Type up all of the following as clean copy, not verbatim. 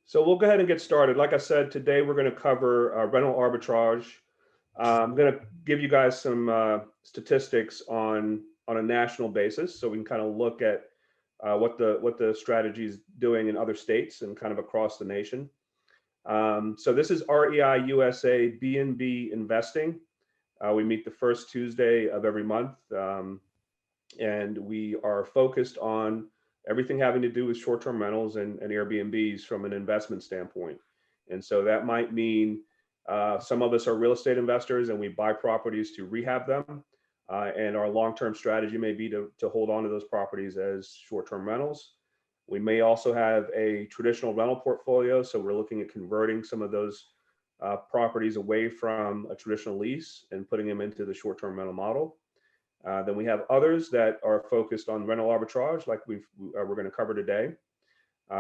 So we'll go ahead and get started. Like I said, today we're going to cover rental arbitrage. I'm going to give you guys some statistics on a national basis, so we can kind of look at what the strategy is doing in other states and kind of across the nation. So this is REI USA BNB Investing. We meet the first Tuesday of every month, and we are focused on everything having to do with short-term rentals and Airbnbs from an investment standpoint. And so that might mean some of us are real estate investors and we buy properties to rehab them. And our long-term strategy may be to hold on to those properties as short-term rentals. We may also have a traditional rental portfolio. So we're looking at converting some of those properties away from a traditional lease and putting them into the short-term rental model. Then we have others that are focused on rental arbitrage, like we're going to cover today,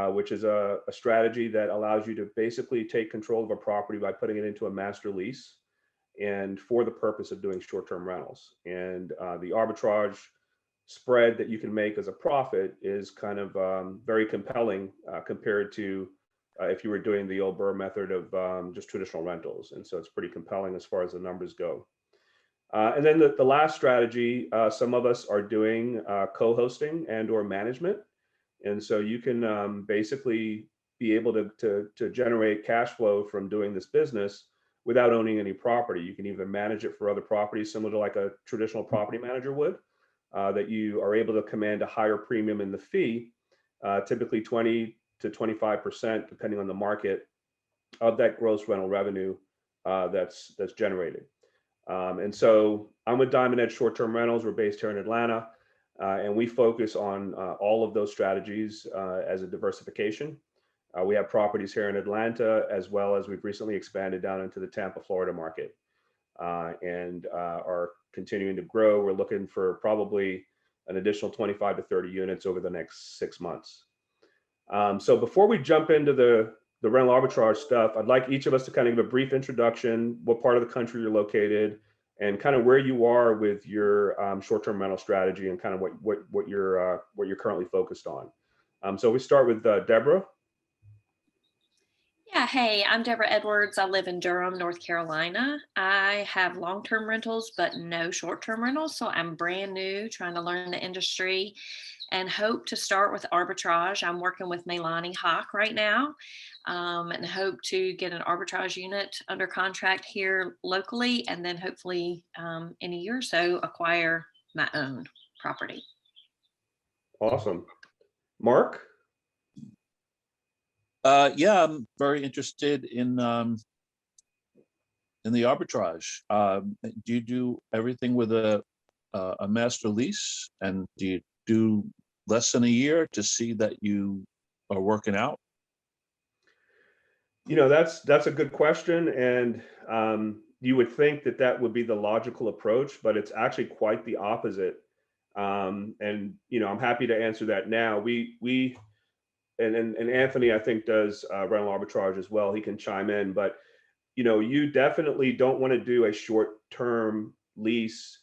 which is a strategy that allows you to basically take control of a property by putting it into a master lease and for the purpose of doing short-term rentals. And the arbitrage spread that you can make as a profit is kind of very compelling compared to if you were doing the old Burr method of just traditional rentals. And so it's pretty compelling as far as the numbers go. And then the last strategy, some of us are doing co-hosting and or management. And so you can basically be able to generate cash flow from doing this business without owning any property. You can even manage it for other properties, similar to like a traditional property manager would, that you are able to command a higher premium in the fee, typically 20 to 25%, depending on the market, of that gross rental revenue that's generated. And so I'm with Diamond Edge Short-Term Rentals. We're based here in Atlanta, and we focus on all of those strategies as a diversification. We have properties here in Atlanta, as well as we've recently expanded down into the Tampa, Florida market, and are continuing to grow. We're looking for probably an additional 25 to 30 units over the next 6 months. So before we jump into the rental arbitrage stuff, I'd like each of us to kind of give a brief introduction, what part of the country you're located, and kind of where you are with your short-term rental strategy and kind of what you're currently focused on. So we start with Deborah. Yeah, hey, I'm Deborah Edwards. I live in Durham, North Carolina. I have long-term rentals, but no short-term rentals. So I'm brand new, trying to learn the industry and hope to start with arbitrage. I'm working with Melanie Hawk right now, and hope to get an arbitrage unit under contract here locally, and then hopefully in a year or so acquire my own property. Awesome. Mark? Yeah, I'm very interested in the arbitrage. Do you do everything with a master lease, and do you do less than a year to see that you are working out? You know, that's a good question, and you would think that would be the logical approach, but it's actually quite the opposite. And you know, I'm happy to answer that now. And Anthony, I think, does rental arbitrage as well. He can chime in, but you know, you definitely don't want to do a short-term lease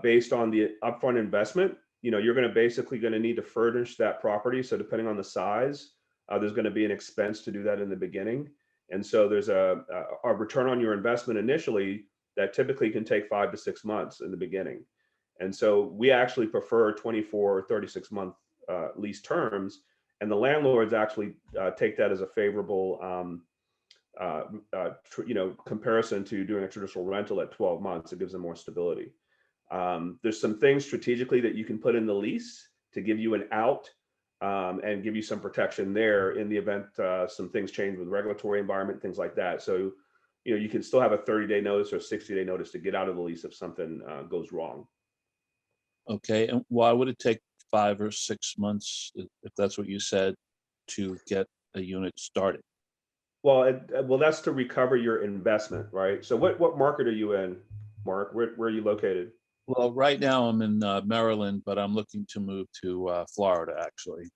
based on the upfront investment. You know, you're basically going to need to furnish that property. So depending on the size, there's going to be an expense to do that in the beginning. And so there's a return on your investment initially that typically can take 5 to 6 months in the beginning. And so we actually prefer 24 or 36 month lease terms. And the landlords actually take that as a favorable, comparison to doing a traditional rental at 12 months. It gives them more stability. There's some things strategically that you can put in the lease to give you an out and give you some protection there in the event some things change with regulatory environment, things like that. So, you know, you can still have a 30-day notice or 60-day notice to get out of the lease if something goes wrong. Okay, and why would it take 5 or 6 months, if that's what you said, to get a unit started? Well, that's to recover your investment, right? So what market are you in, Mark? Where are you located? Well, right now I'm in Maryland, but I'm looking to move to Florida, actually.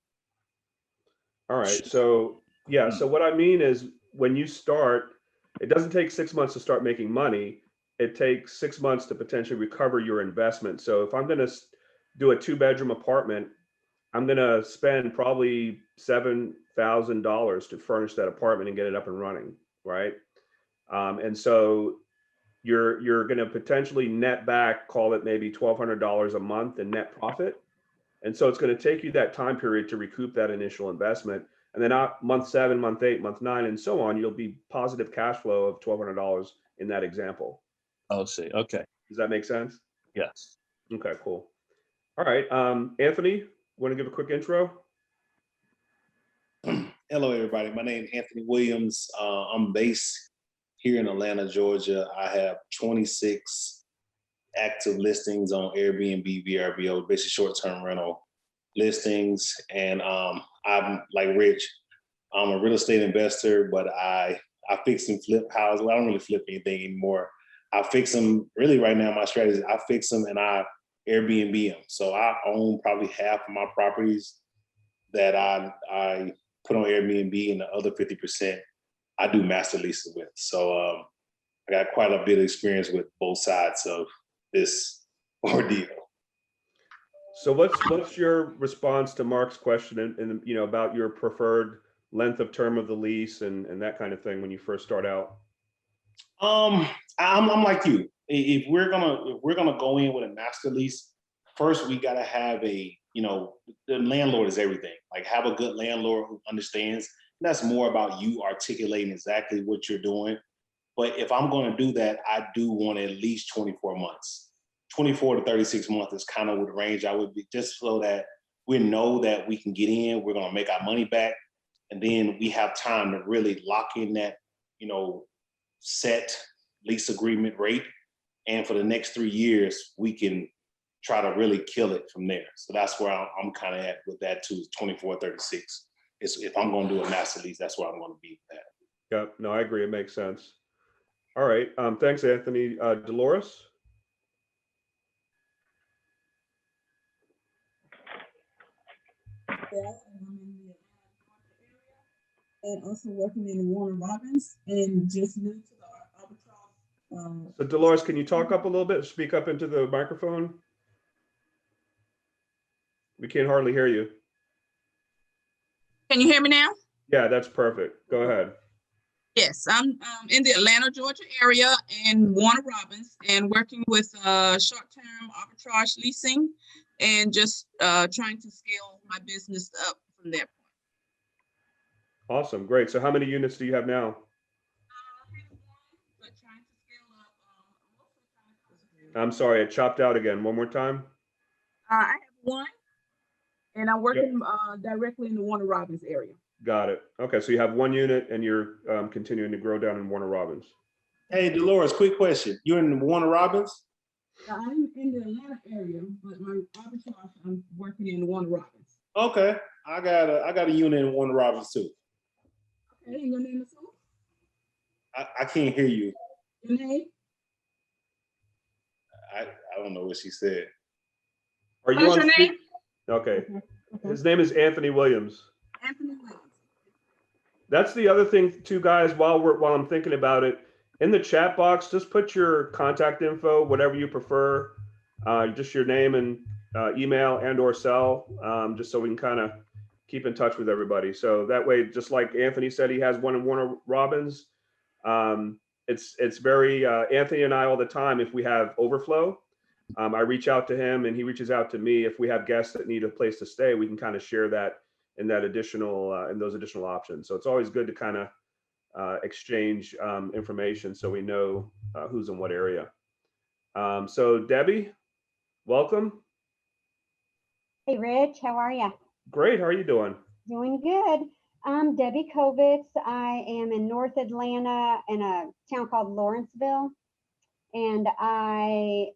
All right. So yeah. So what I mean is, when you start, it doesn't take 6 months to start making money. It takes 6 months to potentially recover your investment. So if I'm going to do a 2-bedroom apartment, I'm going to spend probably $7,000 $100,000 to furnish that apartment and get it up and running, right? And so you're going to potentially net back, call it maybe $1,200 a month in net profit. And so it's going to take you that time period to recoup that initial investment. And then month 7, month 8, month 9, and so on, you'll be positive cash flow of $1,200 in that example. I'll see. Okay. Does that make sense? Yes. Okay, cool. All right. Anthony, want to give a quick intro? Hello, everybody. My name is Anthony Williams. I'm based here in Atlanta, Georgia. I have 26 active listings on Airbnb, VRBO, basically short-term rental listings. And I'm like Rich. I'm a real estate investor, but I fix and flip houses. Well, I don't really flip anything anymore. I fix them. Really, right now, my strategy is I fix them and I Airbnb them. So I own probably half of my properties that I put on Airbnb, and the other 50% I do master leases with. So I got quite a bit of experience with both sides of this ordeal. So what's your response to Mark's question and about your preferred length of term of the lease and that kind of thing when you first start out? I'm like you. If we're gonna go in with a master lease, first we gotta have the landlord is everything. Like, have a good landlord who understands. That's more about you articulating exactly what you're doing. But if I'm going to do that, I do want at least 24 months. 24 to 36 months is kind of the range I would be, just so that we know that we can get in, we're going to make our money back, and then we have time to really lock in that, set lease agreement rate. And for the next 3 years, we can try to really kill it from there. So that's where I'm kind of at with that too, 24, 36. If I'm going to do a master lease, that's where I'm going to be with that. Yeah, no, I agree. It makes sense. All right. Thanks, Anthony. Dolores? And also working in Warner Robins and just new to the arbitrage. So Dolores, can you talk up a little bit? Speak up into the microphone. We can't hardly hear you. Can you hear me now? Yeah, that's perfect. Go ahead. Yes, I'm in the Atlanta, Georgia area in Warner Robins and working with short-term arbitrage leasing and just trying to scale my business up from there. Awesome. Great. So how many units do you have now? But trying to scale up. I'm sorry, it chopped out again. One more time. I have one, and I'm working directly in the Warner Robins area. Got it. Okay, so you have one unit and you're continuing to grow down in Warner Robins. Hey, Dolores, quick question. You're in Warner Robins? I'm in the Atlanta area, but my arbitrage, I'm working in Warner Robins. Okay, I got a unit in Warner Robins too. Okay, and your name is who? I can't hear you. Your name? I don't know what she said. Are you What's on your speak- name? Okay. Okay. His name is Anthony Williams. Anthony Williams. That's the other thing too, guys, while I'm thinking about it, in the chat box, just put your contact info, whatever you prefer, just your name and email and or cell, just so we can kind of keep in touch with everybody. So that way, just like Anthony said, he has one in Warner Robins. It's very, Anthony and I all the time, if we have overflow, I reach out to him and he reaches out to me. If we have guests that need a place to stay, we can kind of share that in that additional, in those additional options. So it's always good to kind of exchange information so we know who's in what area. So Debbie, welcome. Hey, Rich, how are you? Great. How are you doing? Doing good. I'm Debbie Kovitz. I am in North Atlanta in a town called Lawrenceville, and I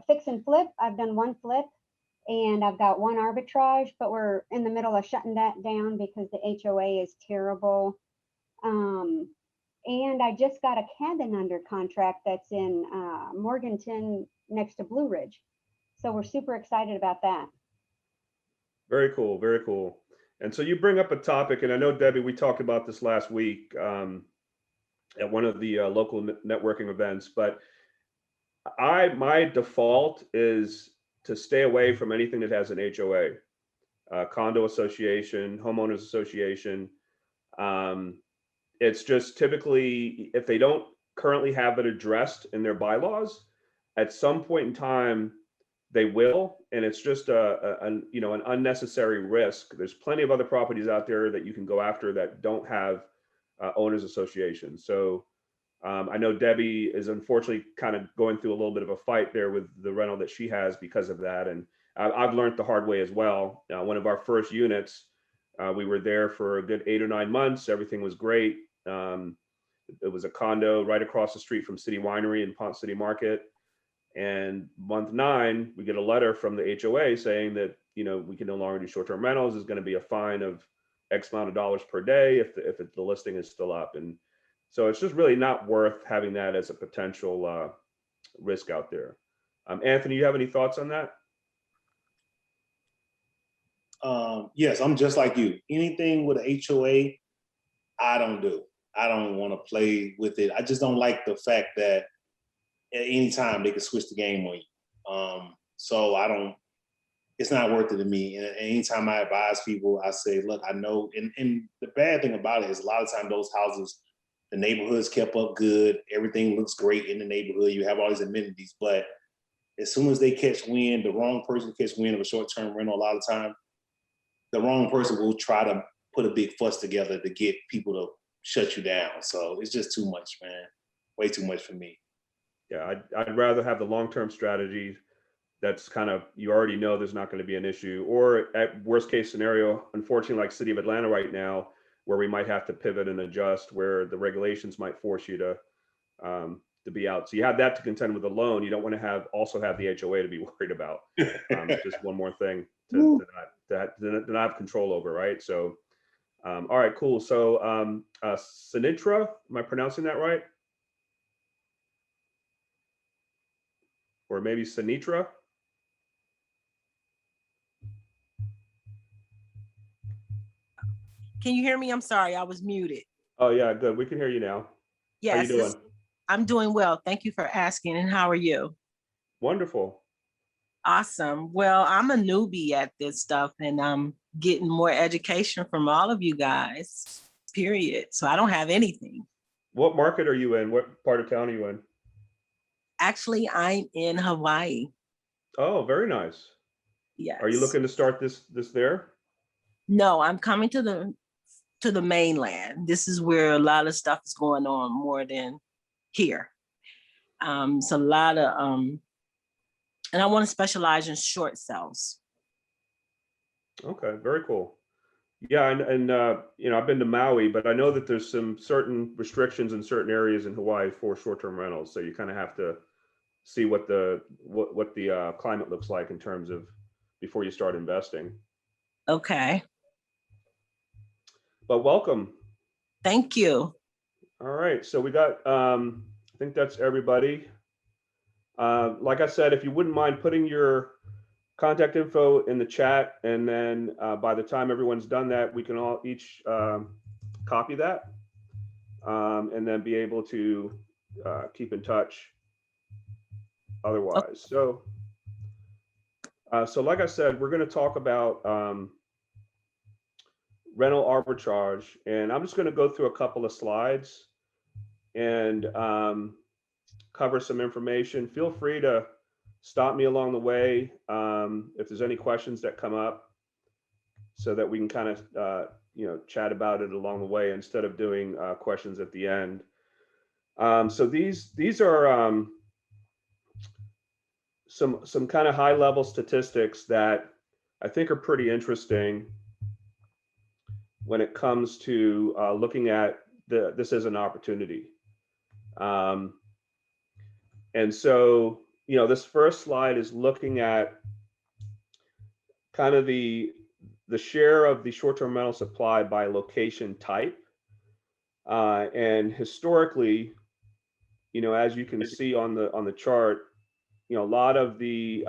fix and flip. I've done one flip, and I've got one arbitrage, but we're in the middle of shutting that down because the HOA is terrible. And I just got a cabin under contract that's in Morganton next to Blue Ridge. So we're super excited about that. Very cool. Very cool. And so you bring up a topic, and I know, Debbie, we talked about this last week at one of the local networking events, but my default is to stay away from anything that has an HOA, condo association, homeowners association. It's just typically, if they don't currently have it addressed in their bylaws, at some point in time, they will, and it's just an unnecessary risk. There's plenty of other properties out there that you can go after that don't have owners associations. So I know Debbie is unfortunately kind of going through a little bit of a fight there with the rental that she has because of that. And I've learned the hard way as well. One of our first units, we were there for a good 8 or 9 months. Everything was great. It was a condo right across the street from City Winery in Ponce City Market. And month 9, we get a letter from the HOA saying that, we can no longer do short-term rentals. There's going to be a fine of X amount of dollars per day if the listing is still up. And so it's just really not worth having that as a potential risk out there. Anthony, you have any thoughts on that? Yes, I'm just like you. Anything with an HOA, I don't do. I don't want to play with it. I just don't like the fact that at any time they can switch the game on you. So it's not worth it to me. And anytime I advise people, I say, look, I know, and the bad thing about it is a lot of times those houses, the neighborhood's kept up good. Everything looks great in the neighborhood. You have all these amenities, but as soon as they catch wind, the wrong person catch wind of a short-term rental, a lot of time, the wrong person will try to put a big fuss together to get people to shut you down. So it's just too much, man. Way too much for me. Yeah, I'd rather have the long-term strategy that's kind of, you already know there's not going to be an issue, or at worst case scenario, unfortunately, like City of Atlanta right now, where we might have to pivot and adjust, where the regulations might force you to be out. So you have that to contend with a loan. You don't want to also have the HOA to be worried about. Just one more thing to not have control over, right? So, all right, cool. So Sinitra, am I pronouncing that right? Or maybe Sinitra? Can you hear me? I'm sorry, I was muted. Oh yeah, good. We can hear you now. Yes, How you doing? I'm doing well. Thank you for asking. And how are you? Wonderful. Awesome. Well, I'm a newbie at this stuff and I'm getting more education from all of you guys, period. So I don't have anything. What market are you in? What part of town are you in? Actually, I'm in Hawaii. Oh, very nice. Yes. Are you looking to start this there? No, I'm coming to the mainland. This is where a lot of stuff is going on more than here. It's a lot of and I want to specialize in short sales. Okay, very cool. Yeah, and I've been to Maui, but I know that there's some certain restrictions in certain areas in Hawaii for short-term rentals. So you kind of have to see what the climate looks like in terms of before you start investing. Okay. But welcome. Thank you. All right, so we got I think that's everybody. Like I said, if you wouldn't mind putting your contact info in the chat, and then by the time everyone's done that, we can all each copy that and then be able to keep in touch otherwise. So like I said, we're going to talk about rental arbitrage, and I'm just going to go through a couple of slides and cover some information. Feel free to stop me along the way if there's any questions that come up, so that we can kind of chat about it along the way instead of doing questions at the end. So these are some kind of high level statistics that I think are pretty interesting when it comes to looking at this as an opportunity. And so, this first slide is looking at kind of the share of the short-term rental supply by location type. And historically, as you can see on the chart, a lot of the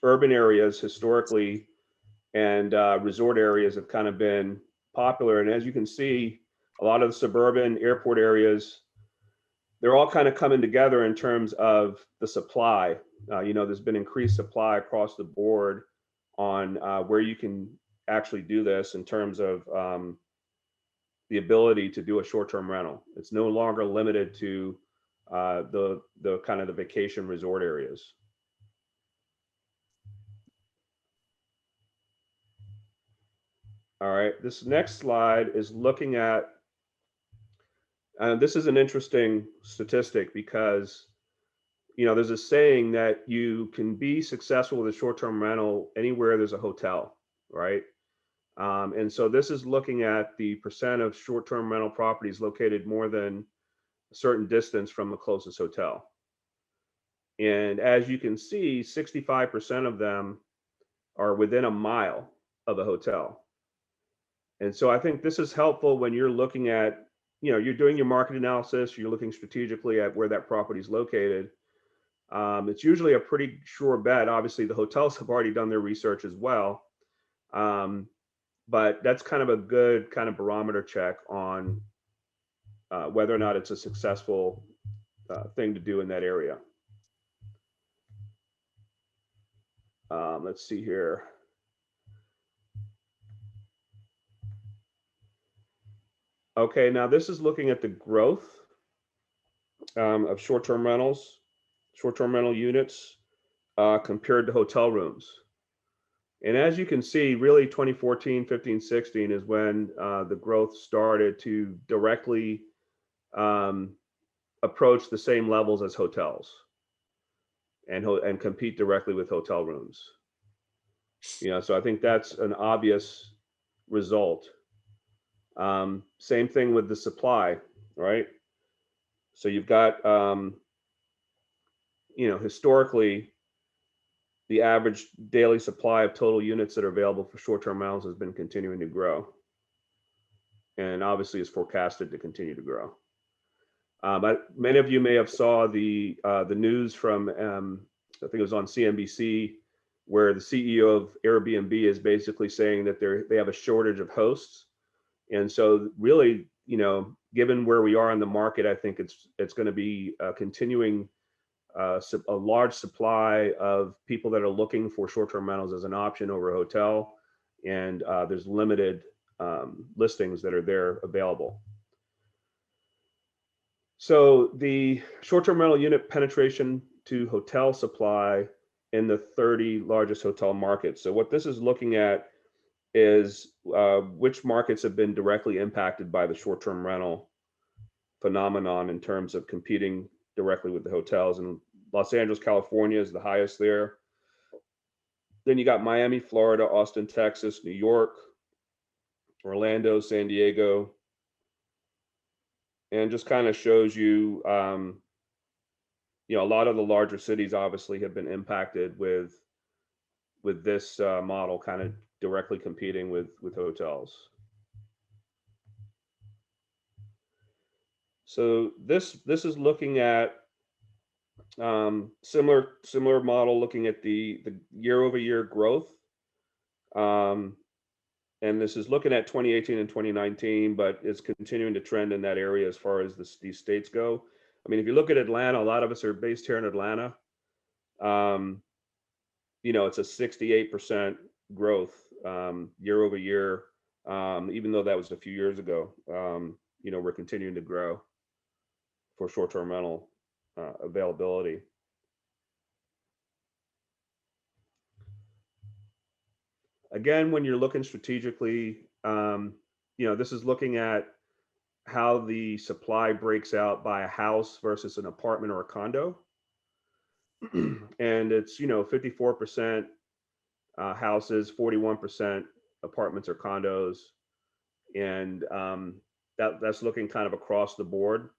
urban areas historically and resort areas have kind of been popular. And as you can see, a lot of the suburban airport areas, they're all kind of coming together in terms of the supply. There's been increased supply across the board on where you can actually do this in terms of the ability to do a short-term rental. It's no longer limited to the kind of the vacation resort areas. All right, this next slide is looking at, this is an interesting statistic because, you know, there's a saying that you can be successful with a short-term rental anywhere there's a hotel, right? And so this is looking at the percent of short-term rental properties located more than a certain distance from the closest hotel. And as you can see, 65% of them are within a mile of a hotel. And so I think this is helpful when you're looking at, you know, you're doing your market analysis, you're looking strategically at where that property is located. It's usually a pretty sure bet. Obviously, the hotels have already done their research as well. But that's kind of a good kind of barometer check on whether or not it's a successful thing to do in that area. Let's see here. Okay, now this is looking at the growth of short-term rentals, short-term rental units compared to hotel rooms. And as you can see, really 2014, 15, 16 is when the growth started to directly approach the same levels as hotels and compete directly with hotel rooms. You know, so I think that's an obvious result. Same thing with the supply, right? So you've got, you know, historically, the average daily supply of total units that are available for short-term rentals has been continuing to grow, and obviously is forecasted to continue to grow. But many of you may have saw the news from I think it was on CNBC, where the CEO of Airbnb is basically saying that they have a shortage of hosts, and so really, you know, given where we are in the market, I think it's going to be continuing. A large supply of people that are looking for short-term rentals as an option over a hotel, and there's limited listings that are there available. So the short-term rental unit penetration to hotel supply in the 30 largest hotel markets. So what this is looking at is which markets have been directly impacted by the short-term rental phenomenon in terms of competing directly with the hotels. And Los Angeles, California is the highest there. Then you got Miami, Florida, Austin, Texas, New York, Orlando, San Diego, and just kind of shows you, you know, a lot of the larger cities obviously have been impacted with this model kind of directly competing with hotels. So this is looking at similar model, looking at the year-over-year growth, and this is looking at 2018 and 2019, but it's continuing to trend in that area as far as these states go. I mean, if you look at Atlanta, a lot of us are based here in Atlanta. You know, it's a 68% growth year over year, even though that was a few years ago. You know, we're continuing to grow for short-term rental availability. Again, when you're looking strategically, you know, this is looking at how the supply breaks out by a house versus an apartment or a condo. And it's, you know, 54% houses, 41% apartments or condos. And that's looking kind of across the board.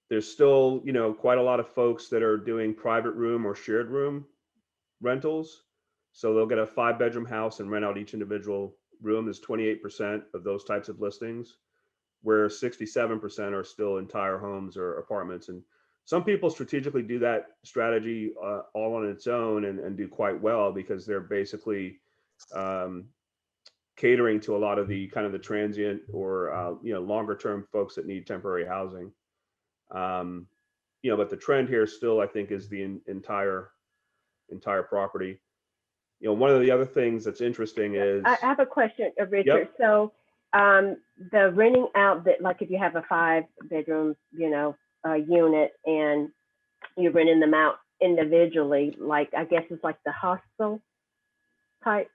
There's still, you know, quite a lot of folks that are doing private room or shared room rentals. So they'll get a 5-bedroom house and rent out each individual room. There's 28% of those types of listings, where 67% are still entire homes or apartments. And some people strategically do that strategy all on its own and do quite well, because they're basically catering to a lot of the kind of the transient or you know, longer term folks that need temporary housing. You know, but the trend here still, I think, is the entire property. You know, one of the other things that's interesting is I have a question, Richard. Yep. So The renting out that, like if you have a 5-bedroom, unit and you're renting them out individually, like I guess it's like the hostel type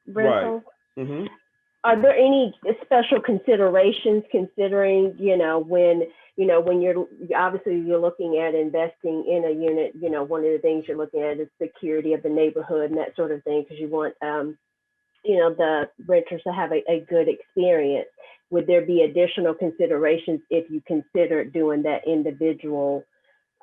rental. Mm-hmm. Are there any special considerations considering, when you're obviously you're looking at investing in a unit, one of the things you're looking at is security of the neighborhood and that sort of thing, because you want, the renters to have a good experience. Would there be additional considerations if you consider doing that individual,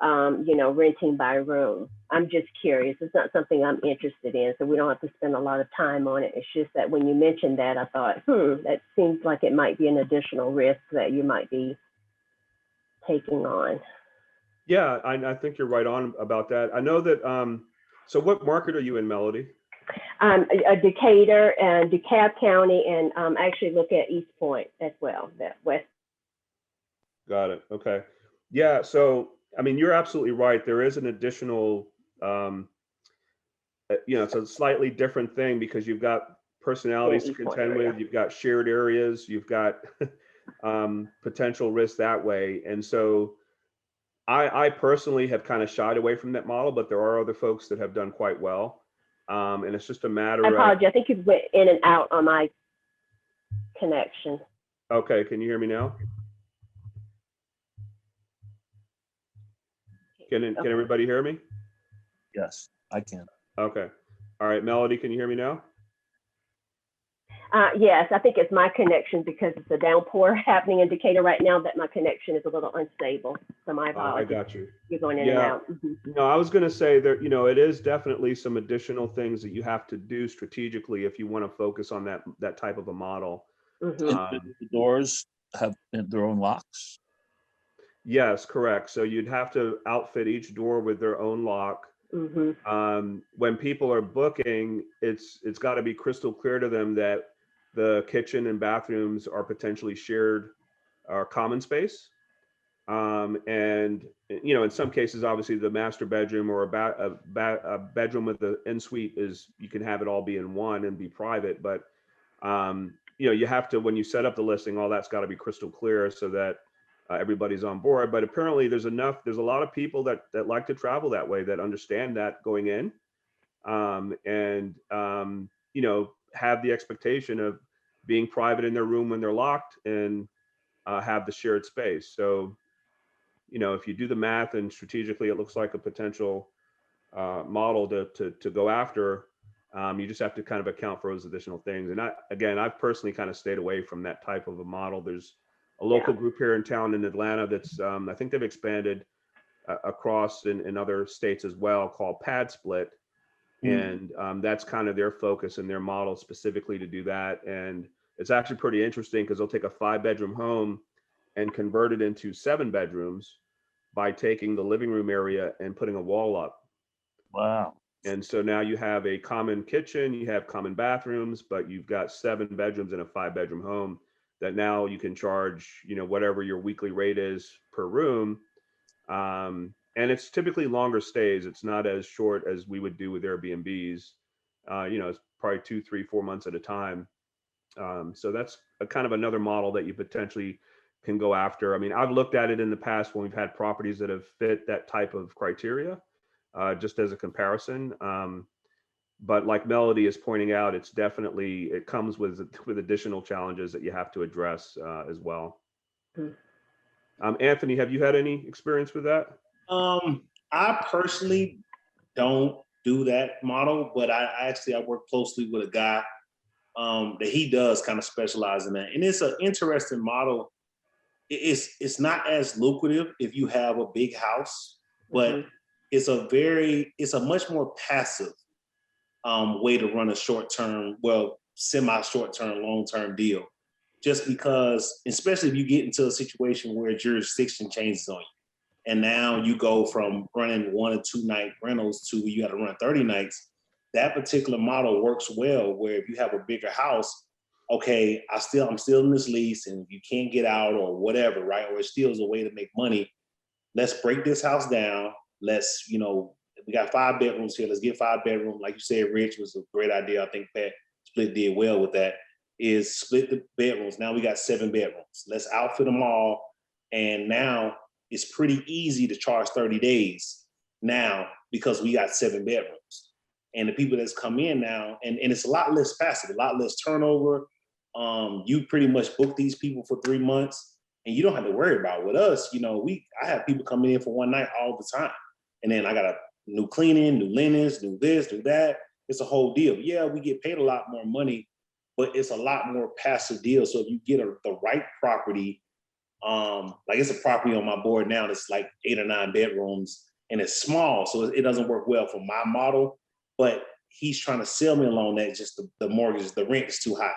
renting by room? I'm just curious. It's not something I'm interested in, so we don't have to spend a lot of time on it. It's just that when you mentioned that, I thought, that seems like it might be an additional risk that you might be taking on. Yeah, I think you're right on about that. I know that, so what market are you in, Melody? A Decatur and DeKalb County, and actually look at East Point as well, that west. Got it. Okay. Yeah. So, I mean, you're absolutely right. There is an additional, it's a slightly different thing because you've got personalities to contend with, you've got shared areas, you've got potential risks that way. And so I personally have kind of shied away from that model, but there are other folks that have done quite well. And it's just a matter I of. apologize. I think you went in and out on my connection. Okay. Can you hear me now? Can everybody hear me? Yes, I can. Okay. All right. Melody, can you hear me now? Yes, I think it's my connection because it's a downpour happening in Decatur right now that my connection is a little unstable. So my apologies. I got you. You're going in and out. No, I was going to say that, it is definitely some additional things that you have to do strategically if you want to focus on that type of a model. The doors have their own locks? Yes, correct. So you'd have to outfit each door with their own lock. When people are booking, it's got to be crystal clear to them that the kitchen and bathrooms are potentially shared or common space. And in some cases, obviously the master bedroom or a bedroom with the ensuite you can have it all be in one and be private. But, you have to, when you set up the listing, all that's got to be crystal clear so that everybody's on board. But apparently there's a lot of people that like to travel that way, that understand that going in, and have the expectation of being private in their room when they're locked and have the shared space. So, if you do the math and strategically, it looks like a potential model to go after. You just have to kind of account for those additional things. And I've personally kind of stayed away from that type of a model. There's a local group here in town in Atlanta that's I think they've expanded across in other states as well, called Pad Split. And that's kind of their focus and their model specifically to do that. And it's actually pretty interesting because they'll take a 5-bedroom home and convert it into 7 bedrooms by taking the living room area and putting a wall up. Wow. And so now you have a common kitchen, you have common bathrooms, but you've got 7 bedrooms in a 5-bedroom home that now you can charge, whatever your weekly rate is per room. And it's typically longer stays. It's not as short as we would do with Airbnbs. It's probably 2, 3, 4 months at a time. So that's a kind of another model that you potentially can go after. I mean, I've looked at it in the past when we've had properties that have fit that type of criteria, just as a comparison. But like Melody is pointing out, it comes with additional challenges that you have to address as well. Anthony, have you had any experience with that? I personally don't do that model, but I work closely with a guy that he does kind of specialize in that. And it's an interesting model. It's not as lucrative if you have a big house, but it's a much more passive way to run a short-term, semi-short-term, long-term deal. Just because, especially if you get into a situation where jurisdiction changes on you, and now you go from running 1 or 2 night rentals to you got to run 30 nights, that particular model works well where if you have a bigger house, okay, I'm still in this lease and you can't get out or whatever, right? Or it still is a way to make money. Let's break this house down. Let's, we got 5 bedrooms here. Let's get 5 bedrooms. Like you said, Rich, was a great idea. I think Pat Split did well with that. is split the bedrooms. Now we got 7 bedrooms. Let's outfit them all. And now it's pretty easy to charge 30 days now because we got 7 bedrooms. And the people that's come in now, and it's a lot less passive, a lot less turnover. You pretty much book these people for 3 months and you don't have to worry about it. With us, you know, I have people coming in for one night all the time. And then I got a new cleaning, new linens, do this, do that. It's a whole deal. Yeah, we get paid a lot more money, but it's a lot more passive deal. So if you get the right property, like it's a property on my board now that's like 8 or 9 bedrooms and it's small, so it doesn't work well for my model. But he's trying to sell me along that just the mortgage, the rent is too high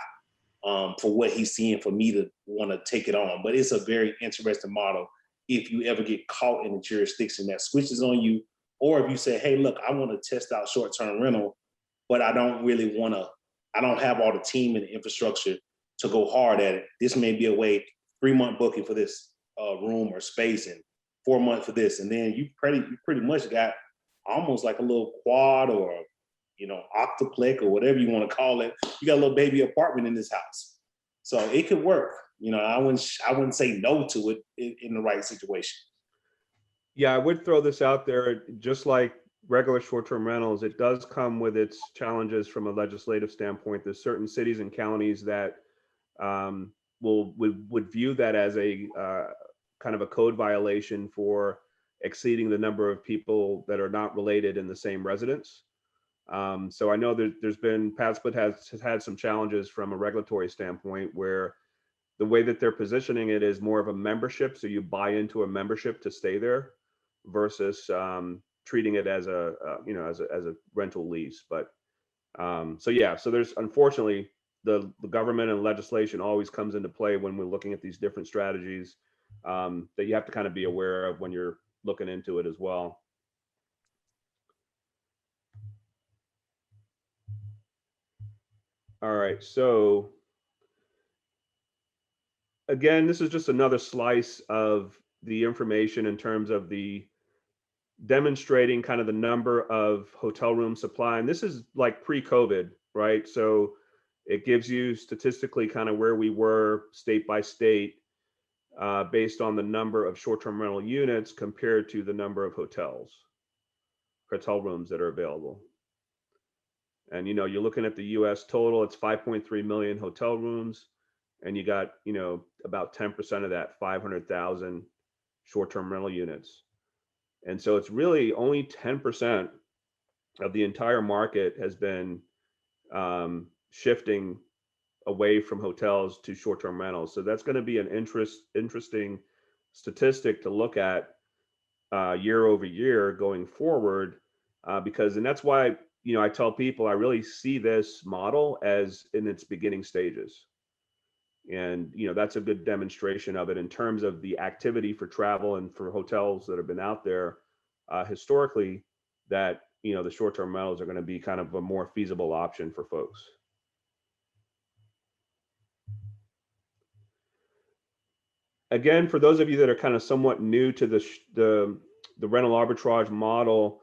for what he's seeing for me to want to take it on. But it's a very interesting model if you ever get caught in a jurisdiction that switches on you, or if you say, hey, look, I want to test out short-term rental, but I don't really want to, I don't have all the team and the infrastructure to go hard at it. This may be a way, 3-month booking for this room or space and 4 months for this. And then you pretty much got almost like a little quad or, you know, octoplex or whatever you want to call it. You got a little baby apartment in this house. So it could work. You know, I wouldn't say no to it in the right situation. Yeah, I would throw this out there, just like regular short-term rentals, it does come with its challenges from a legislative standpoint. There's certain cities and counties that would view that as a kind of a code violation for exceeding the number of people that are not related in the same residence. So I know there's been, PadSplit has had some challenges from a regulatory standpoint where the way that they're positioning it is more of a membership. So you buy into a membership to stay there versus treating it as a rental lease. But so yeah, so there's, unfortunately, the government and legislation always comes into play when we're looking at these different strategies that you have to kind of be aware of when you're looking into it as well. All right, so again, this is just another slice of the information in terms of the demonstrating kind of the number of hotel room supply. And this is like pre-COVID, right? So it gives you statistically kind of where we were state by state based on the number of short-term rental units compared to the number of hotel rooms that are available. And, you know, you're looking at the US total, it's 5.3 million hotel rooms. And you got, you know, about 10% of that, 500,000 short-term rental units. And so it's really only 10% of the entire market has been shifting away from hotels to short-term rentals. So that's going to be an interesting statistic to look at year over year going forward, because, and that's why, you know, I tell people I really see this model as in its beginning stages. And, you know, that's a good demonstration of it in terms of the activity for travel and for hotels that have been out there historically, that, you know, the short-term rentals are going to be kind of a more feasible option for folks. Again, for those of you that are kind of somewhat new to the rental arbitrage model,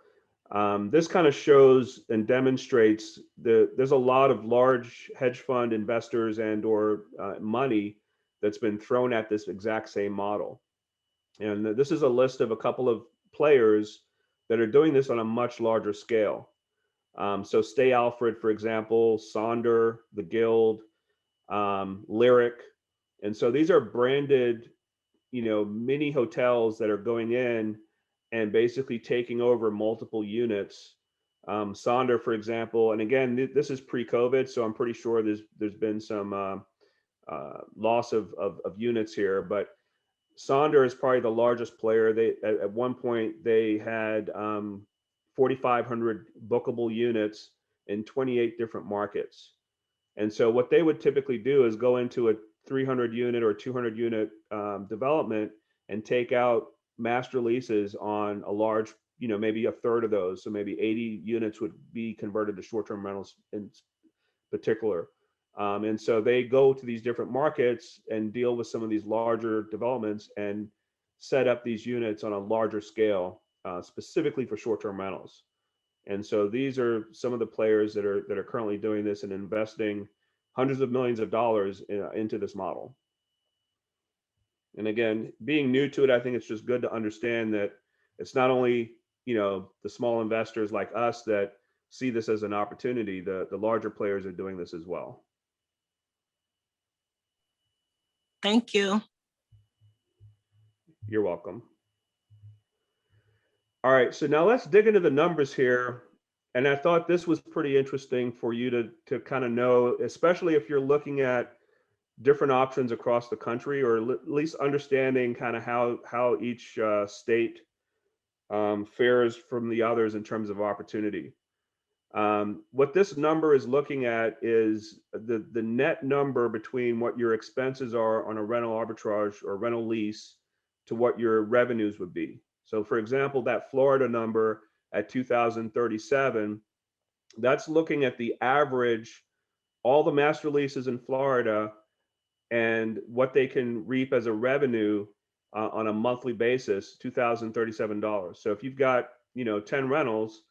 this kind of shows and demonstrates there's a lot of large hedge fund investors and or money that's been thrown at this exact same model. And this is a list of a couple of players that are doing this on a much larger scale. So Stay Alfred, for example, Sonder, The Guild, Lyric. And so these are branded, you know, mini hotels that are going in and basically taking over multiple units. Sonder, for example, and again, this is pre-COVID, so I'm pretty sure there's been some loss of units here, but Sonder is probably the largest player. They at one point they had 4,500 bookable units in 28 different markets. And so what they would typically do is go into a 300 unit or 200 unit development and take out master leases on a large, you know, maybe a third of those. So maybe 80 units would be converted to short-term rentals in particular. And so they go to these different markets and deal with some of these larger developments and set up these units on a larger scale, specifically for short-term rentals. And so these are some of the players that are currently doing this and investing hundreds of millions of dollars into this model. And again, being new to it, I think it's just good to understand that it's not only, the small investors like us that see this as an opportunity, the larger players are doing this as well. Thank you. You're welcome. All right, so now let's dig into the numbers here. And I thought this was pretty interesting for you to kind of know, especially if you're looking at different options across the country, or at least understanding kind of how each state fares from the others in terms of opportunity. What this number is looking at is the net number between what your expenses are on a rental arbitrage or rental lease to what your revenues would be. So for example, that Florida number at 2037, that's looking at the average, all the master leases in Florida and what they can reap as a revenue on a monthly basis, $2,037. So if you've got, 10 rentals,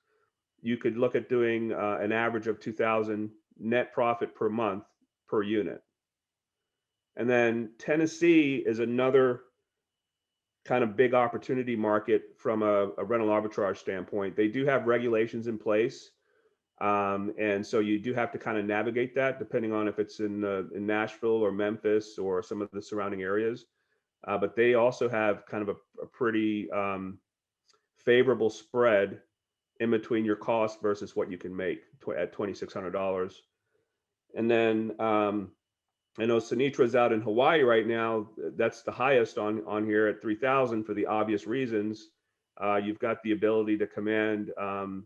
you could look at doing an average of 2,000 net profit per month per unit. And then Tennessee is another kind of big opportunity market from a rental arbitrage standpoint. They do have regulations in place. And so you do have to kind of navigate that depending on if it's in Nashville or Memphis or some of the surrounding areas. But they also have kind of a pretty favorable spread in between your cost versus what you can make at $2,600. And then I know Sinitra's out in Hawaii right now. That's the highest on here at 3,000 for the obvious reasons. You've got the ability to command, and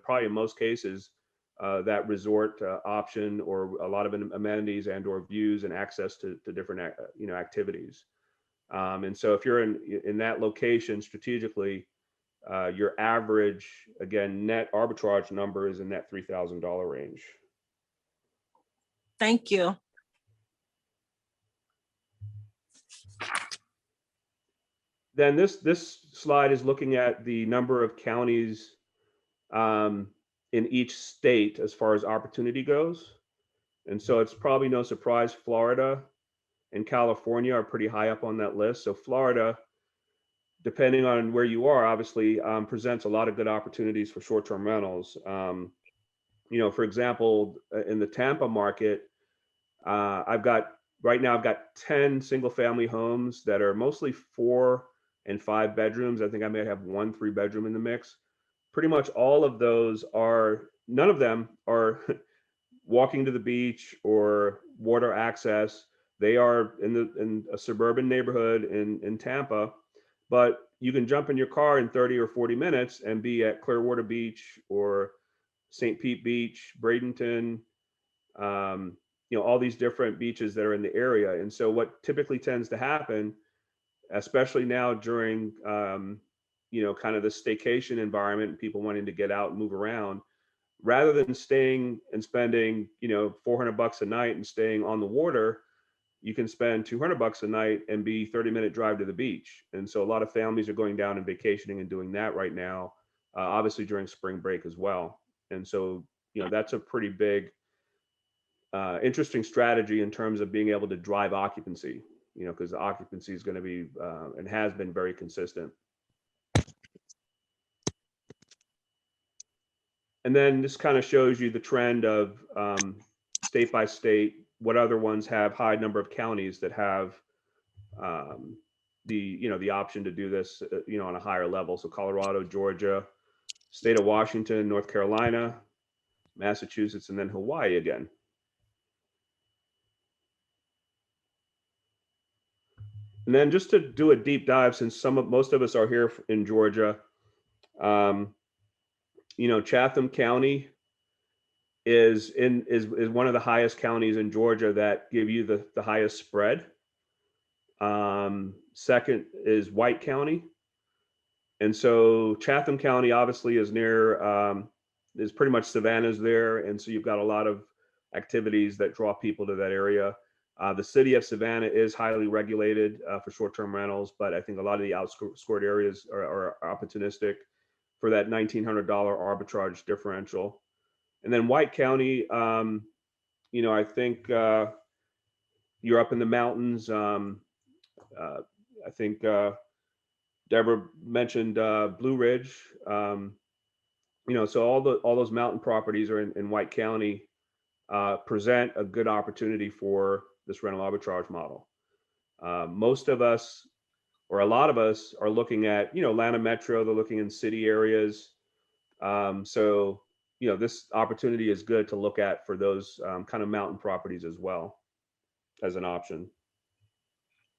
probably in most cases, that resort option or a lot of amenities and or views and access to different activities. And so if you're in that location strategically, your average, again, net arbitrage number is in that $3,000 range. Thank you. Then this slide is looking at the number of counties in each state as far as opportunity goes. And so it's probably no surprise Florida and California are pretty high up on that list. So Florida, depending on where you are, obviously presents a lot of good opportunities for short-term rentals. For example, in the Tampa market, I've got 10 single-family homes that are mostly 4 and 5 bedrooms. I think I may have 1 3-bedroom in the mix. Pretty much all of those none of them are walking to the beach or water access. They are in a suburban neighborhood in Tampa, but you can jump in your car in 30 or 40 minutes and be at Clearwater Beach or St. Pete Beach, Bradenton, all these different beaches that are in the area. And so what typically tends to happen, especially now during, kind of the staycation environment and people wanting to get out and move around, rather than staying and spending, $400 a night and staying on the water, you can spend $200 a night and be 30-minute drive to the beach. And so a lot of families are going down and vacationing and doing that right now, obviously during spring break as well. And so, that's a pretty big, interesting strategy in terms of being able to drive occupancy, because the occupancy is going to be and has been very consistent. And then this kind of shows you the trend of state by state, what other ones have high number of counties that have the option to do this, on a higher level. So Colorado, Georgia, state of Washington, North Carolina, Massachusetts, and then Hawaii again. And then just to do a deep dive, since most of us are here in Georgia, Chatham County is one of the highest counties in Georgia that give you the highest spread. Second is White County. And so Chatham County obviously is near, is pretty much Savannah's there. And so you've got a lot of activities that draw people to that area. The city of Savannah is highly regulated for short-term rentals, but I think a lot of the outskirt areas are opportunistic for that $1,900 arbitrage differential. And then White County you know, I think you're up in the mountains. I think Deborah mentioned Blue Ridge. You know, so all those mountain properties are in White County, present a good opportunity for this rental arbitrage model. Most of us, or a lot of us, are looking at, you know, Atlanta Metro. They're looking in city areas. So, you know, this opportunity is good to look at for those kind of mountain properties as well as an option.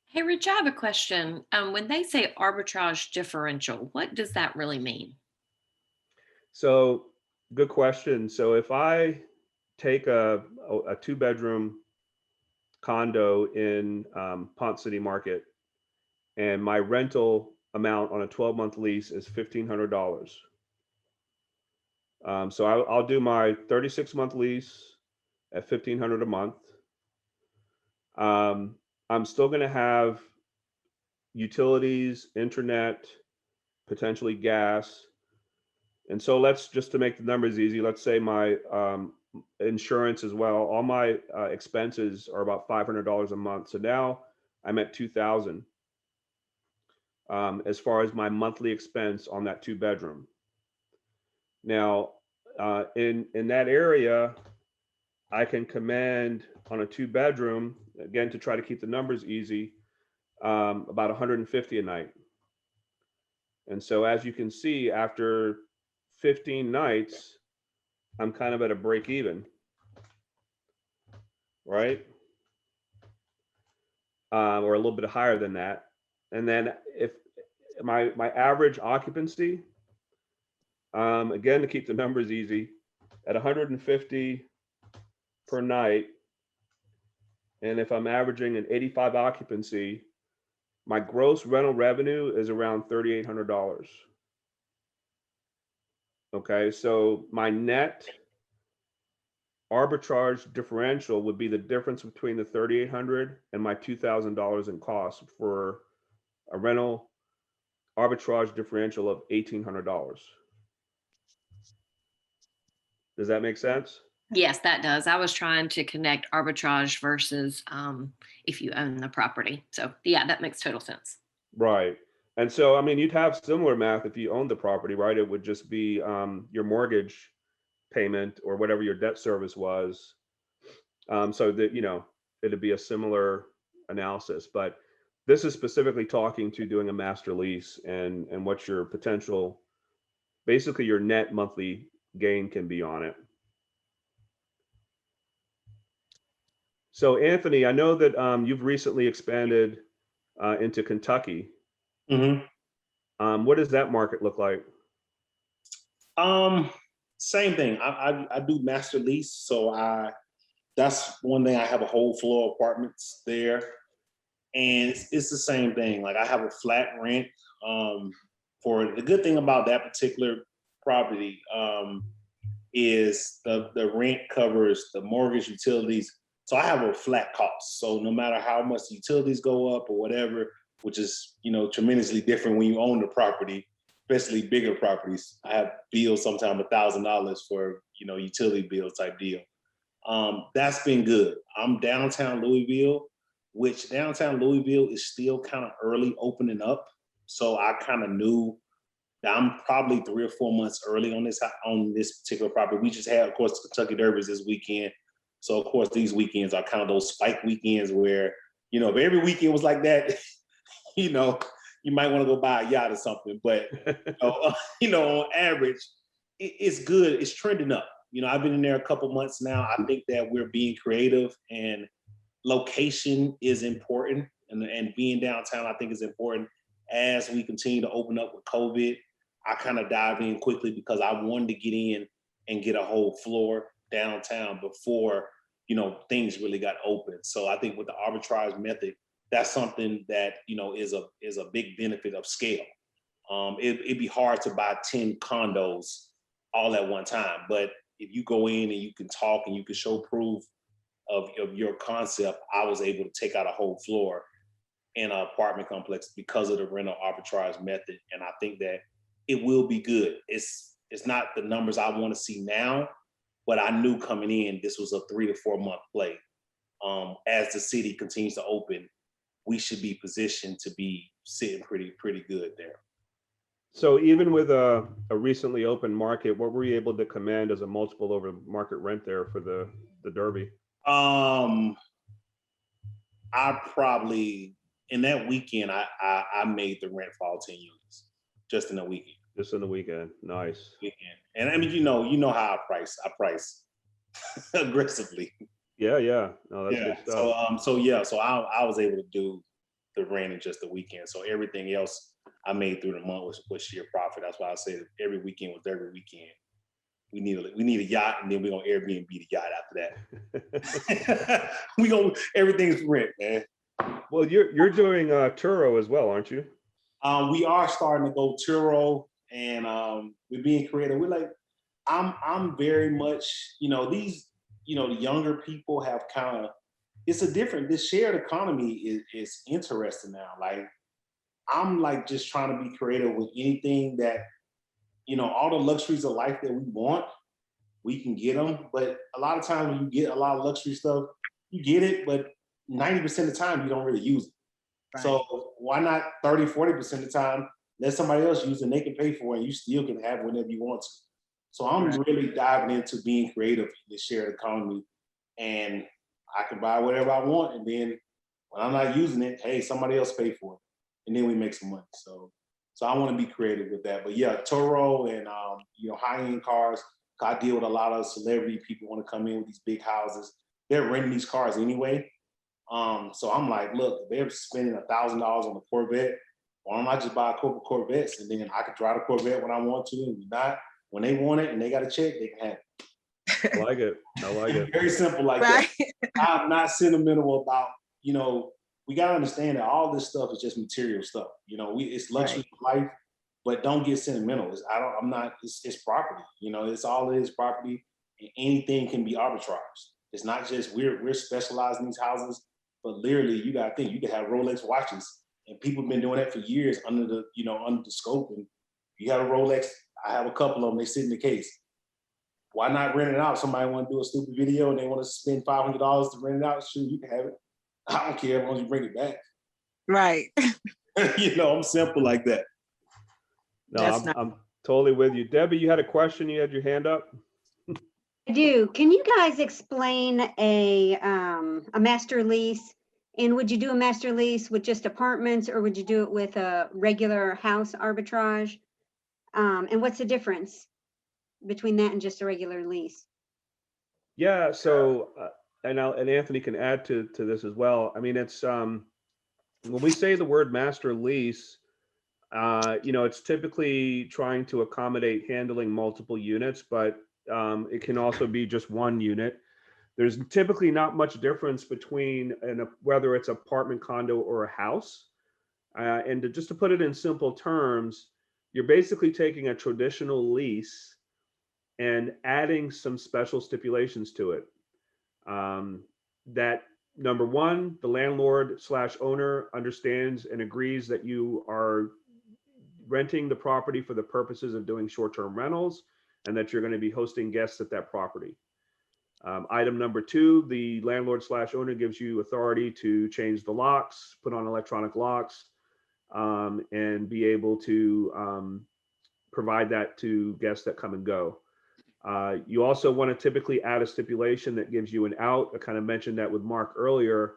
Hey, Rich, I have a question. When they say arbitrage differential, what does that really mean? So, good question. So, if I take a 2-bedroom condo in Ponce City Market, and my rental amount on a 12-month lease is $1,500. So I'll do my 36-month lease at $1,500 a month. I'm still going to have utilities, internet, potentially gas. And so let's, just to make the numbers easy, let's say my insurance as well. All my expenses are about $500 a month. So now I'm at $2,000 as far as my monthly expense on that 2-bedroom. Now, in that area, I can command on a 2-bedroom, again, to try to keep the numbers easy, about $150 a night. And so as you can see, after 15 nights, I'm kind of at a break even, right? Or a little bit higher than that. And then if my average occupancy, again, to keep the numbers easy, at 150 per night, and if I'm averaging an 85 occupancy, my gross rental revenue is around $3,800. Okay, so my net arbitrage differential would be the difference between the $3,800 and my $2,000 in cost, for a rental arbitrage differential of $1,800. Does that make sense? Yes, that does. I was trying to connect arbitrage versus if you own the property. So yeah, that makes total sense. Right. And so, I mean, you'd have similar math if you owned the property, right? It would just be your mortgage payment or whatever your debt service was. So that, you know, it'd be a similar analysis. But this is specifically talking to doing a master lease and what your potential, basically your net monthly gain can be on it. So Anthony, I know that you've recently expanded into Kentucky. Mm-hmm. What does that market look like? Same thing. I do master lease, so that's one thing. I have a whole floor of apartments there, and it's the same thing. Like, I have a flat rent. For the good thing about that particular property is the rent covers the mortgage, utilities. So I have a flat cost. So no matter how much the utilities go up or whatever, which is, you know, tremendously different when you own the property, especially bigger properties. I have bills sometimes $1,000 for, you know, utility bill type deal. That's been good. I'm downtown Louisville, which downtown Louisville is still kind of early opening up. So I kind of knew that I'm probably 3 or 4 months early on this particular property. We just had, of course, the Kentucky Derbies this weekend. So of course, these weekends are kind of those spike weekends where, you know, if every weekend was like that, you know, you might want to go buy a yacht or something. But you know, on average, it's good. It's trending up. You know, I've been in there a couple months now. I think that we're being creative, and location is important, and being downtown, I think, is important. As we continue to open up with COVID, I kind of dive in quickly because I wanted to get in and get a whole floor downtown before, you know, things really got open. So I think with the arbitrage method, that's something that, you know, is a big benefit of scale. It'd be hard to buy 10 condos all at one time, but if you go in and you can talk and you can show proof of your concept, I was able to take out a whole floor in an apartment complex because of the rental arbitrage method. And I think that it will be good. It's not the numbers I want to see now, but I knew coming in, this was a 3 to 4 month play. As the city continues to open, we should be positioned to be sitting pretty good there. So even with a recently open market, what were you able to command as a multiple over market rent there for the Derby? I probably, in that weekend, I made the rent fall 10 units just in a weekend. Just in the weekend, nice. Weekend. And I mean, you know how I price aggressively. Yeah. No, that's good stuff. So I was able to do the rent in just the weekend. So everything else I made through the month was sheer profit. That's why I said every weekend was every weekend. We need a yacht, and then we're gonna Airbnb the yacht after that. Everything's rent, man. Well, you're doing Turo as well, aren't you? We are starting to go Turo, and we're being creative. We're like, I'm very much, these, the younger people have kind of, this shared economy is interesting now. Like, I'm like just trying to be creative with anything that, all the luxuries of life that we want, we can get them. But a lot of times when you get a lot of luxury stuff, you get it, but 90% of the time you don't really use it. Right. So why not 30, 40% of the time, let somebody else use it and they can pay for it and you still can have it whenever you want to. So I'm really diving into being creative in the shared economy, and I can buy whatever I want, and then when I'm not using it, hey, somebody else pay for it, and then we make some money. So I want to be creative with that. But yeah, Turo and high-end cars. I deal with a lot of celebrity people want to come in with these big houses. They're renting these cars anyway. So I'm like, look, if they're spending $1,000 on a Corvette, why don't I just buy a couple Corvettes, and then I can drive the Corvette when I want to, and when they want it and they got a check, they can have it. I like it. Very simple like that. I'm not sentimental about, we got to understand that all this stuff is just material stuff. It's luxury life, but don't get sentimental. It's property. It's all it is, property, and anything can be arbitraged. It's not just we're specialized in these houses, but literally you got to think you could have Rolex watches, and people have been doing that for years under the scope. And you have a Rolex, I have a couple of them, they sit in the case. Why not rent it out? Somebody want to do a stupid video and they want to spend $500 to rent it out. Sure, you can have it. I don't care as long as you bring it back. Right. I'm simple like that. No, I'm totally with you. Debbie, you had a question, you had your hand up. I do. Can you guys explain a master lease? And would you do a master lease with just apartments, or would you do it with a regular house arbitrage? And what's the difference between that and just a regular lease? Yeah. So, and Anthony can add to this as well. I mean, it's when we say the word master lease, it's typically trying to accommodate handling multiple units, but it can also be just one unit. There's typically not much difference between whether it's apartment, condo, or a house. And just to put it in simple terms, you're basically taking a traditional lease and adding some special stipulations to it. That number one, the landlord/owner understands and agrees that you are renting the property for the purposes of doing short-term rentals, and that you're going to be hosting guests at that property. Item number two, the landlord/owner gives you authority to change the locks, put on electronic locks, and be able to provide that to guests that come and go. You also want to typically add a stipulation that gives you an out. I kind of mentioned that with Mark earlier,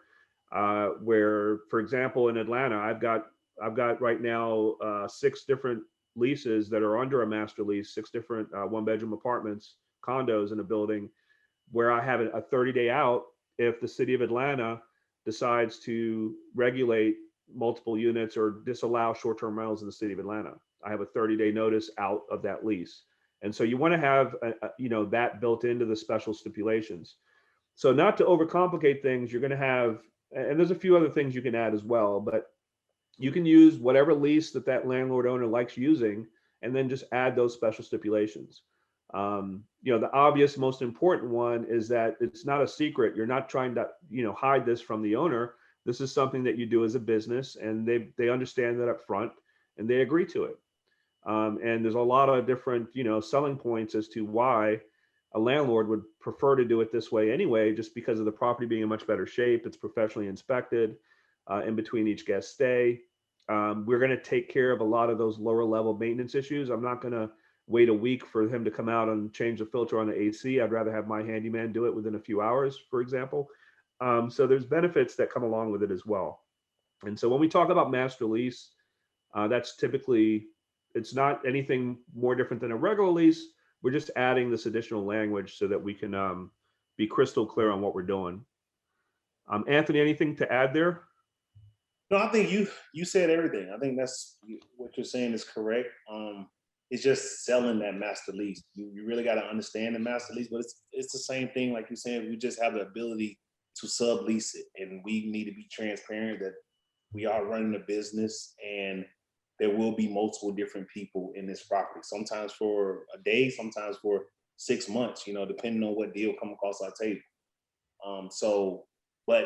where, for example, in Atlanta, I've got right now 6 different leases that are under a master lease, 6 different 1-bedroom apartments, condos in a building, where I have a 30-day out if the city of Atlanta decides to regulate multiple units or disallow short-term rentals in the city of Atlanta. I have a 30-day notice out of that lease. And so you want to have that built into the special stipulations. So not to overcomplicate things, you're going to have, and there's a few other things you can add as well, but you can use whatever lease that landlord owner likes using, and then just add those special stipulations. The obvious, most important one is that it's not a secret. You're not trying to, hide this from the owner. This is something that you do as a business, and they understand that up front, and they agree to it. And there's a lot of different, selling points as to why a landlord would prefer to do it this way anyway, just because of the property being in much better shape. It's professionally inspected in between each guest stay. We're going to take care of a lot of those lower level maintenance issues. I'm not going to wait a week for him to come out and change the filter on the AC. I'd rather have my handyman do it within a few hours, for example. So there's benefits that come along with it as well. And so when we talk about master lease, that's typically, it's not anything more different than a regular lease. We're just adding this additional language so that we can be crystal clear on what we're doing. Anthony, anything to add there? No, I think you said everything. I think that's what you're saying is correct. It's just selling that master lease. You really got to understand the master lease, but it's the same thing. Like you're saying, we just have the ability to sublease it, and we need to be transparent that we are running a business, and there will be multiple different people in this property. Sometimes for a day, sometimes for 6 months. Depending on what deal come across our table. But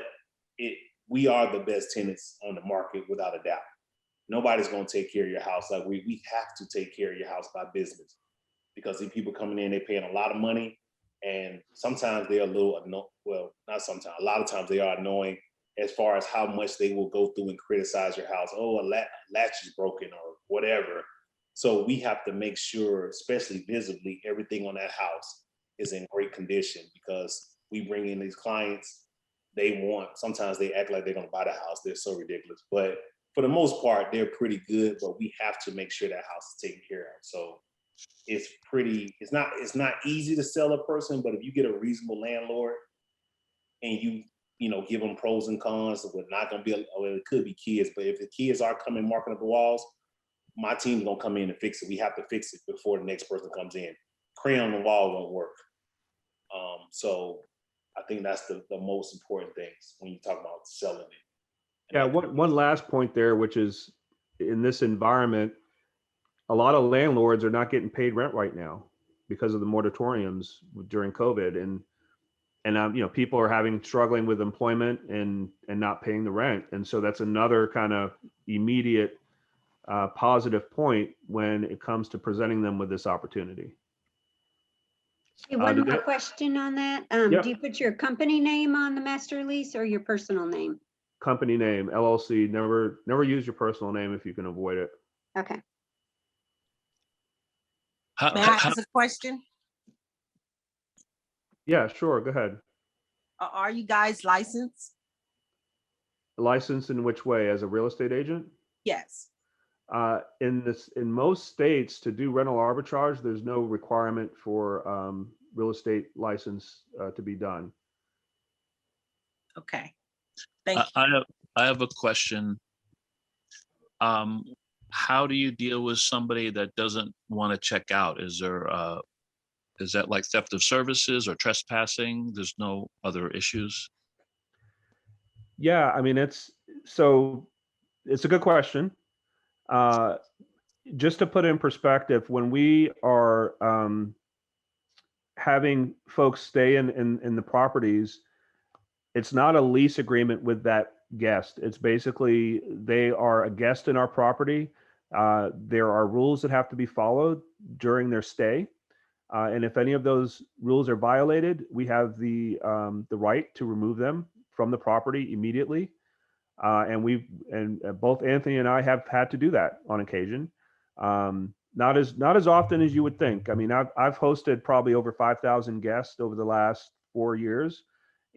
we are the best tenants on the market without a doubt. Nobody's going to take care of your house. Like we have to take care of your house by business, because these people coming in, they're paying a lot of money, and sometimes they're a little well, not sometimes, a lot of times they are annoying as far as how much they will go through and criticize your house. Oh, a latch is broken or whatever. So we have to make sure, especially visibly, everything on that house is in great condition, because we bring in these clients. Sometimes they act like they're going to buy the house. They're so ridiculous. But for the most part, they're pretty good, but we have to make sure that house is taken care of. So it's not easy to sell a person, but if you get a reasonable landlord and you give them pros and cons, we're not going to be, it could be kids, but if the kids are coming marking up the walls, my team's going to come in and fix it. We have to fix it before the next person comes in. Crayon on the wall won't work. So I think that's the most important things when you talk about selling it. Yeah, one last point there, which is in this environment, a lot of landlords are not getting paid rent right now because of the moratoriums during COVID, and people are struggling with employment and not paying the rent, and so that's another kind of immediate positive point when it comes to presenting them with this opportunity. Hey, one more question on that. Yep. Do you put your company name on the master lease or your personal name? Company name, LLC. Never use your personal name if you can avoid it. Okay. May I ask a question? Yeah, sure. Go ahead. Are you guys licensed? Licensed in which way? As a real estate agent? Yes. In most states, to do rental arbitrage, there's no requirement for real estate license to be done. Okay. Thank you. I have a question. How do you deal with somebody that doesn't want to check out? Is that like theft of services or trespassing? There's no other issues? Yeah, I mean, it's a good question. Just to put it in perspective, when we are having folks stay in the properties, it's not a lease agreement with that guest. It's basically they are a guest in our property. There are rules that have to be followed during their stay. And if any of those rules are violated, we have the right to remove them from the property immediately. And both Anthony and I have had to do that on occasion. Not as often as you would think. I mean, I've hosted probably over 5,000 guests over the last 4 years,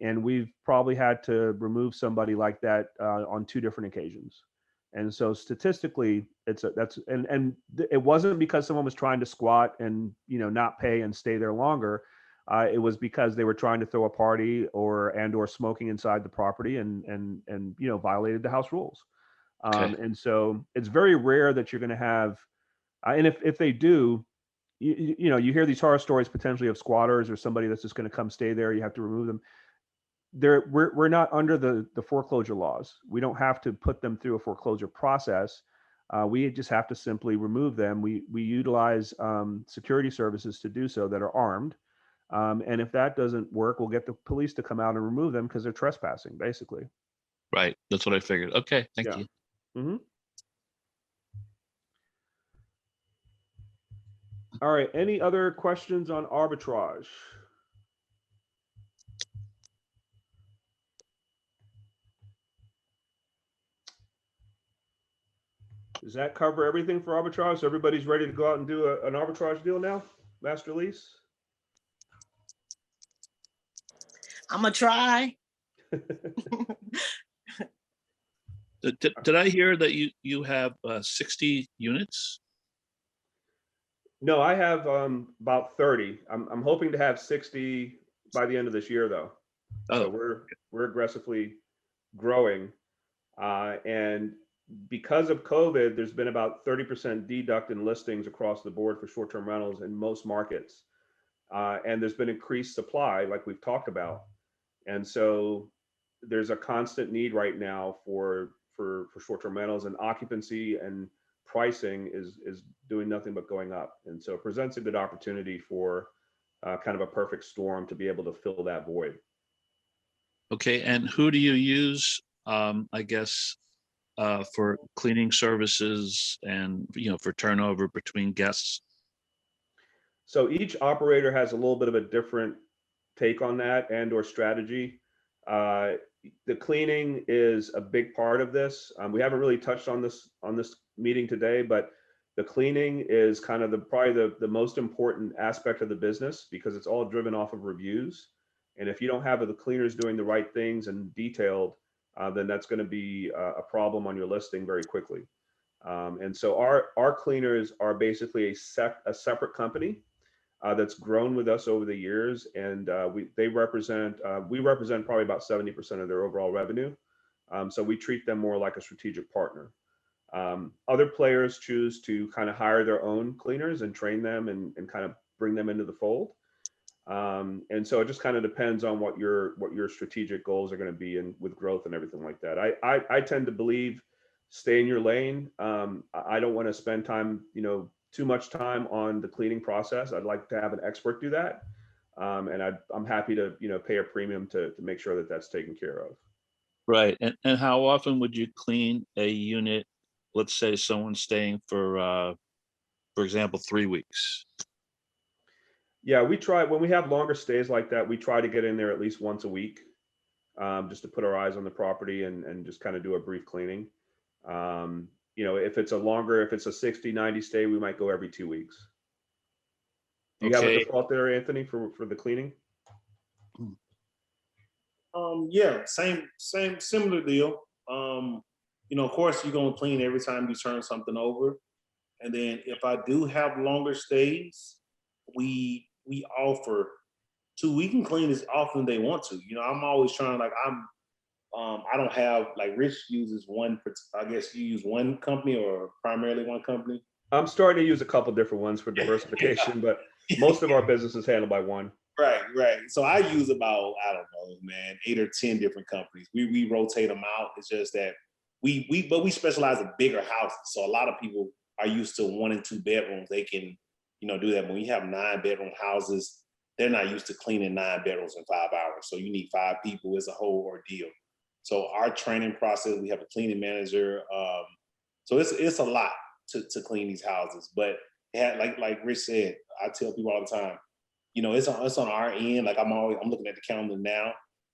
and we've probably had to remove somebody like that on 2 different occasions. And so statistically, it wasn't because someone was trying to squat and not pay and stay there longer. It was because they were trying to throw a party or smoking inside the property and violated the house rules. Okay. And so it's very rare that you're going to have, and if they do, you hear these horror stories potentially of squatters or somebody that's just going to come stay there. You have to remove them. We're not under the foreclosure laws. We don't have to put them through a foreclosure process. We just have to simply remove them. We utilize security services to do so that are armed. And if that doesn't work, we'll get the police to come out and remove them because they're trespassing, basically. Right. That's what I figured. Okay. Thank you. Mm-hmm. All right. Any other questions on arbitrage? Does that cover everything for arbitrage? So everybody's ready to go out and do an arbitrage deal now? Master lease? I'm gonna try. Did I hear that you have 60 units? No, I have about 30. I'm hoping to have 60 by the end of this year, though. So Oh, we're aggressively growing, and because of COVID, there's been about 30% deduct in listings across the board for short-term rentals in most markets, and there's been increased supply, like we've talked about, and so there's a constant need right now for short-term rentals, and occupancy and pricing is doing nothing but going up, and so it presents a good opportunity for kind of a perfect storm to be able to fill that void. okay. And who do you use, I guess, for cleaning services and, for turnover between guests? So each operator has a little bit of a different take on that and or strategy. Uh, the cleaning is a big part of this. We haven't really touched on this meeting today, but the cleaning is kind of probably the most important aspect of the business because it's all driven off of reviews. And if you don't have the cleaners doing the right things and detailed, then that's going to be a problem on your listing very quickly. And so our cleaners are basically a separate company that's grown with us over the years, and we represent probably about 70% of their overall revenue. So we treat them more like a strategic partner. Other players choose to kind of hire their own cleaners and train them and kind of bring them into the fold. And so it just kind of depends on what your strategic goals are going to be and with growth and everything like that. I tend to believe stay in your lane. I don't want to spend time, too much time on the cleaning process. I'd like to have an expert do that. And I'm happy to, pay a premium to make sure that that's taken care of. Right. And how often would you clean a unit? Let's say someone's staying for example, 3 weeks. Yeah, we try when we have longer stays like that, we try to get in there at least once a week, just to put our eyes on the property and just kind of do a brief cleaning. If it's a 60, 90 stay, we might go every 2 weeks. Do you have a Okay. default there, Anthony, for the cleaning? Yeah, same, similar deal. Of course, you're gonna clean every time you turn something over, and then if I do have longer stays, we offer we can clean as often as they want to. I'm always trying, like I don't have, like Rich uses one. I guess you use one company or primarily one company. I'm starting to use a couple different ones for diversification, but most of our business is handled by one. Right. So I use about, I don't know, man, 8 or 10 different companies. We rotate them out. It's just that but we specialize in bigger houses. So a lot of people are used to 1 and 2 bedrooms. They can, do that. When you have 9-bedroom houses, they're not used to cleaning 9 bedrooms in 5 hours. So you need 5 people. It's a whole ordeal. So our training process, we have a cleaning manager. So it's a lot to clean these houses. But like Rich said, I tell people all the time, it's on our end. Like I'm looking at the calendar now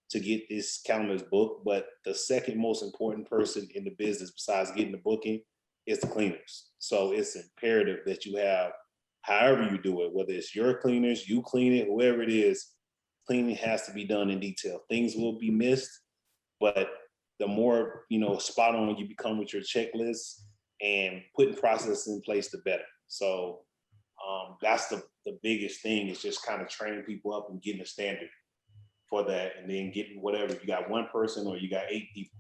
to get this calendar's booked. But the second most important person in the business besides getting the booking is the cleaners. So it's imperative that you have, however you do it, whether it's your cleaners, you clean it, whoever it is, cleaning has to be done in detail. Things will be missed, but the more, spot on you become with your checklist and putting processes in place, the better. So that's the biggest thing, is just kind of training people up and getting a standard for that, and then getting whatever. If you got 1 person or you got 8 people,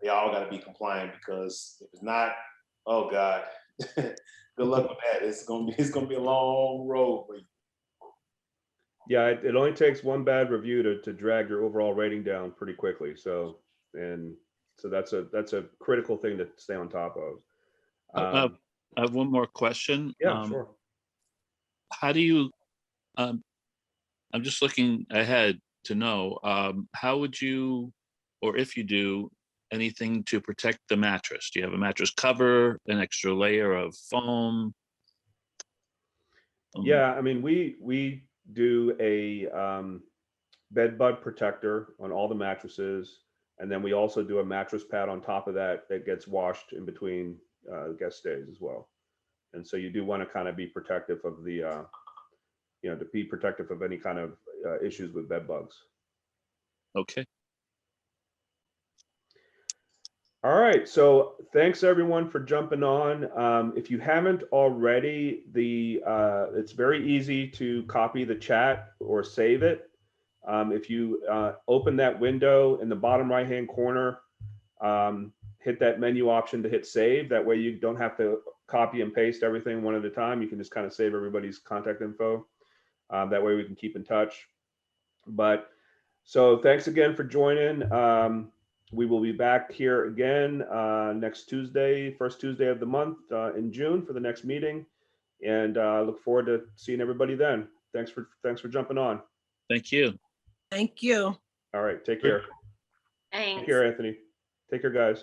they all got to be compliant, because if it's not, oh God, good luck with that. It's gonna be a long road for you. Yeah, it only takes one bad review to drag your overall rating down pretty quickly. So that's a critical thing to stay on top of. I have one more question. Yeah, sure. How do you, I'm just looking ahead to know, how would you, or if you do anything to protect the mattress? Do you have a mattress cover, an extra layer of foam? Yeah, I mean, we do a bed bug protector on all the mattresses, and then we also do a mattress pad on top of that gets washed in between guest stays as well. And so you do want to kind of be protective of the, to be protective of any kind of issues with bed bugs. Okay. All right, so thanks everyone for jumping on. If you haven't already, it's very easy to copy the chat or save it. If you open that window in the bottom right-hand corner, hit that menu option to hit save. That way you don't have to copy and paste everything one at a time. You can just kind of save everybody's contact info. That way we can keep in touch. But so thanks again for joining. We will be back here again next Tuesday, first Tuesday of the month in June for the next meeting. And look forward to seeing everybody then. Thanks for jumping on. Thank you. Thank you. All right, take care. Thanks. Take care, Anthony. Take care, guys.